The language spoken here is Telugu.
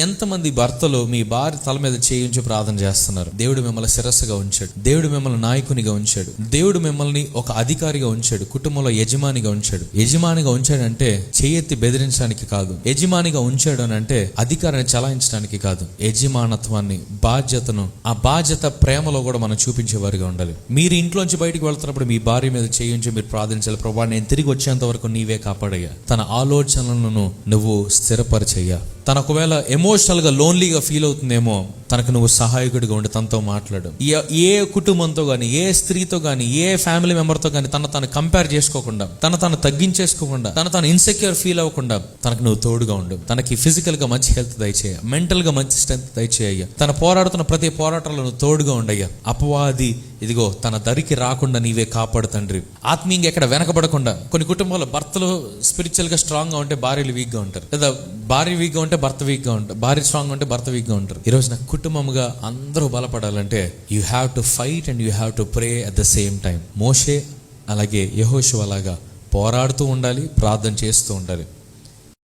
ఎంతమంది భర్తలు మీ భార్య తల మీద చేయించి ప్రార్థన చేస్తున్నారు? దేవుడు మిమ్మల్ని శిరస్సుగా ఉంచాడు, దేవుడు మిమ్మల్ని నాయకునిగా ఉంచాడు, దేవుడు మిమ్మల్ని ఒక అధికారిగా ఉంచాడు, కుటుంబంలో యజమానిగా ఉంచాడు. యజమానిగా ఉంచాడంటే చేయెత్తి బెదిరించడానికి కాదు, యజమానిగా ఉంచాడు అని అంటే అధికారాన్ని చలాయించడానికి కాదు. యజమానత్వాన్ని, బాధ్యతను, ఆ బాధ్యత ప్రేమలో కూడా మనం చూపించేవారిగా ఉండాలి. మీరు ఇంట్లోంచి బయటికి వెళ్తున్నప్పుడు మీ భార్య మీద చేయించి మీరు ప్రార్థించాలి, ప్రభువా నేను తిరిగి వచ్చేంత వరకు నీవే కాపాడయ్యా. తన ఆలోచనలను నువ్వు స్థిరపరిచయ్యా. తన ఒకవేళ ఎమోషనల్గా లోన్లీగా ఫీల్ అవుతుందేమో, తనకు నువ్వు సహాయకుడిగా ఉండి తనతో మాట్లాడు. ఏ కుటుంబంతో కానీ, ఏ స్త్రీతో కానీ, ఏ ఫ్యామిలీ మెంబర్తో కానీ తను కంపేర్ చేసుకోకుండా, తను తగ్గించేసుకోకుండా, తను ఇన్సెక్యూర్ ఫీల్ అవ్వకుండా తనకు నువ్వు తోడుగా ఉండు. తనకి ఫిజికల్గా మంచి హెల్త్ దయచేయ, మెంటల్గా మంచి స్ట్రెంత్ దయచేయ. తన పోరాడుతున్న ప్రతి పోరాటంలో నువ్వు తోడుగా ఉండయ్యా. అపవాది ఇదిగో తన దరికి రాకుండా నీవే కాపాడు తండ్రి. ఆత్మీయంగా ఎక్కడ వెనకబడకుండా. కొన్ని కుటుంబాల్లో భర్తలు స్పిరిచువల్గా స్ట్రాంగ్గా ఉంటే భార్యలు వీక్గా ఉంటారు, లేదా భార్య వీక్గా ఉంటే భర్త వీక్గా ఉంటారు, భార్య స్ట్రాంగ్ ఉంటే భర్త వీక్గా ఉంటారు. ఈరోజు నా కుటుంబంగా అందరూ బలపడాలంటే you have to fight and you have to pray at the same time. మోషే అలాగే యెహోషువ లాగా పోరాడుతూ ఉండాలి, ప్రార్థన చేస్తూ ఉండాలి.